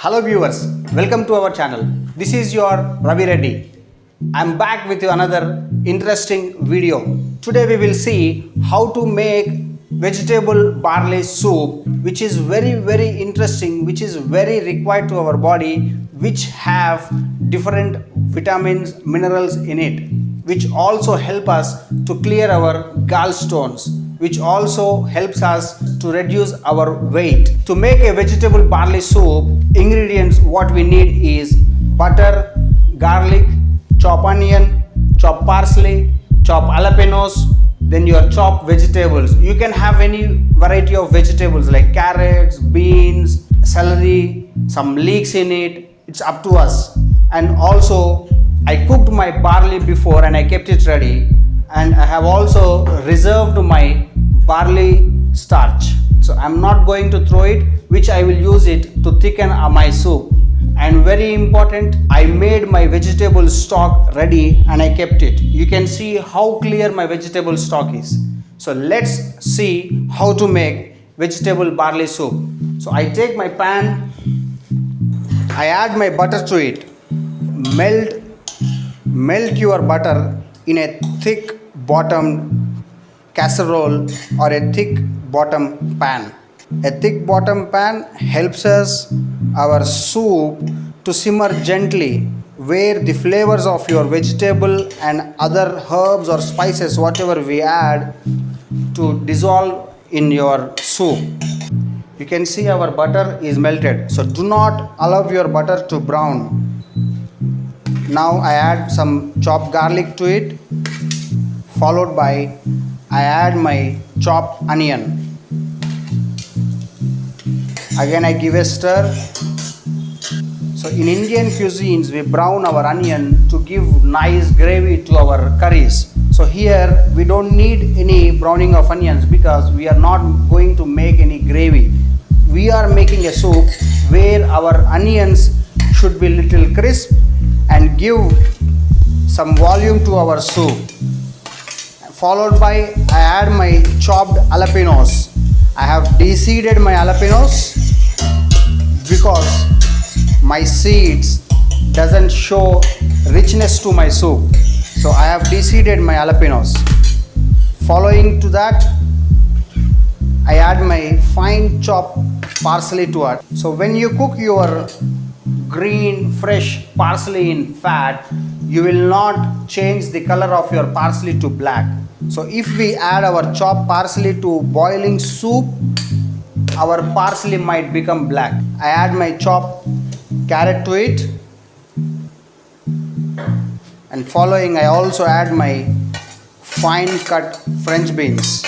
Hello viewers, welcome to our channel. This is your Ravi Reddy. I am back with another interesting video. Today we will see how to make vegetable barley soup, which is very interesting, which is very required to our body, which have different vitamins, minerals in it, which also help us to clear our gallstones, which also helps us to reduce our weight. To make a vegetable barley soup, ingredients what we need is butter, garlic, chop onion, chop parsley, chop jalapenos, then your chop vegetables. You can have any variety of vegetables like carrots, beans, celery, some leeks in it. It's up to us. And also I cooked my barley before and I kept it ready, and I have also reserved my barley starch. So I'm not going to throw it, which I will use it to thicken my soup. And very important, I made my vegetable stock ready and I kept it. You can see how clear my vegetable stock is. So let's see how to make vegetable barley soup. So I take my pan, I add my butter to it. Melt your butter in a thick bottomed casserole or a thick bottom pan. A thick bottom pan helps us our soup to simmer gently, where the flavors of your vegetable and other herbs or spices whatever we add to dissolve in your soup. You can see our butter is melted, so do not allow your butter to brown. Now I add some chopped garlic to it, followed by I add my chopped onion. Again I give a stir. So in Indian cuisines we brown our onion to give nice gravy to our curries. So here we don't need any browning of onions because we are not going to make any gravy. We are making a soup where our onions should be little crisp and give some volume to our soup. Followed by I add my chopped jalapenos. I have de-seeded my jalapenos because my seeds doesn't show richness to my soup. So I have de-seeded my jalapenos. Following to that, I add my fine chopped parsley to it. So when you cook your green fresh parsley in fat, you will not change the color of your parsley to black. So if we add our chopped parsley to boiling soup, our parsley might become black. I add my chopped carrot to it, and following I also add my fine cut French beans.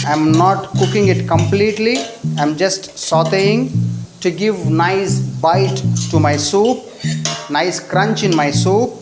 I'm not cooking it completely, I'm just sauteing to give nice bite to my soup, nice crunch in my soup.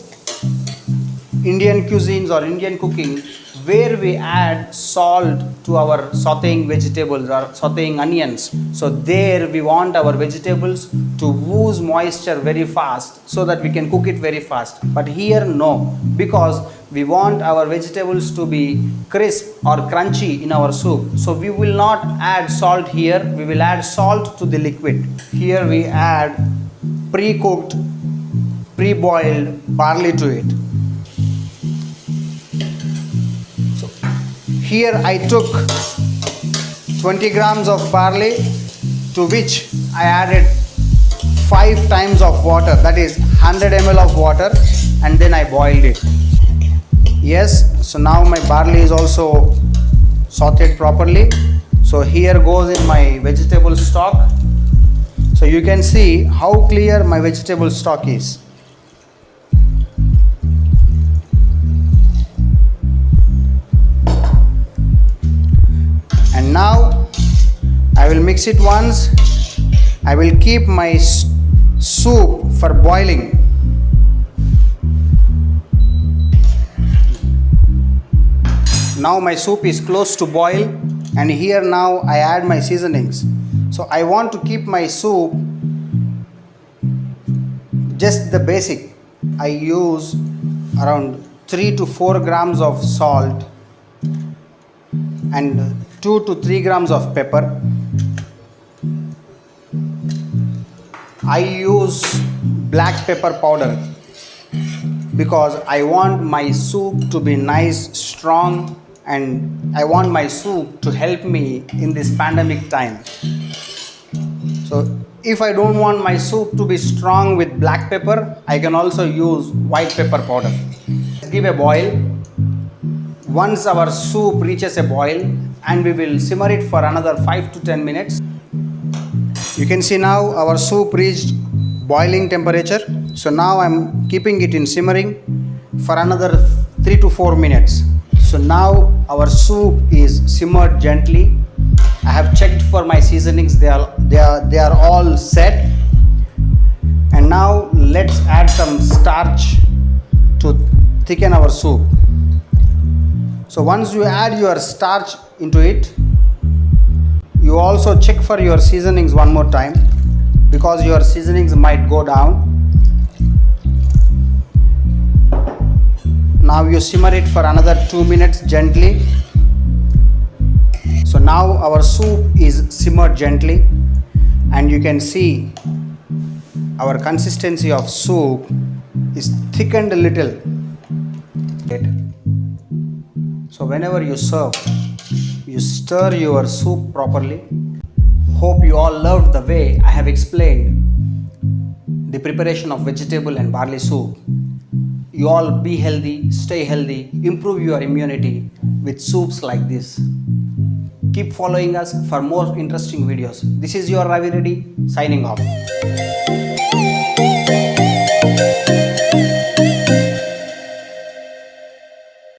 Indian cuisines or Indian cooking, where we add salt to our sauteing vegetables or sauteing onions. So there we want our vegetables to ooze moisture very fast so that we can cook it very fast. But here no, because we want our vegetables to be crisp or crunchy in our soup. So we will not add salt here, we will add salt to the liquid. Here we add pre-cooked, pre-boiled barley to it. Here I took 20 grams of barley, to which I added 5 times of water, that is 100 ml of water, and then I boiled it. Yes, so now my barley is also sauteed properly. So here goes in my vegetable stock. So you can see how clear my vegetable stock is. And now I will mix it once. I will keep my soup for boiling. Now my soup is close to boil, and here now I add my seasonings. So I want to keep my soup just the basic. I use around 3 to 4 grams of salt and 2 to 3 grams of pepper. I use black pepper powder because I want my soup to be nice, strong, and I want my soup to help me in this pandemic time. So if I don't want my soup to be strong with black pepper, I can also use white pepper powder. Let's give a boil. Once our soup reaches a boil, and we will simmer it for another 5 to 10 minutes. You can see now our soup reached boiling temperature. So now I'm keeping it in simmering for another 3 to 4 minutes. So now our soup is simmered gently. I have checked for my seasonings, they are all set. And now let's add some starch to thicken our soup. So once you add your starch into it, you also check for your seasonings one more time, because your seasonings might go down. Now you simmer it for another 2 minutes gently. So now our soup is simmered gently, and you can see our consistency of soup is thickened a little. So whenever you serve, you stir your soup properly. Hope you all loved the way I have explained the preparation of vegetable and barley soup. You all be healthy, stay healthy, improve your immunity with soups like this. Keep following us for more interesting videos. This is your Ravi Reddy signing off.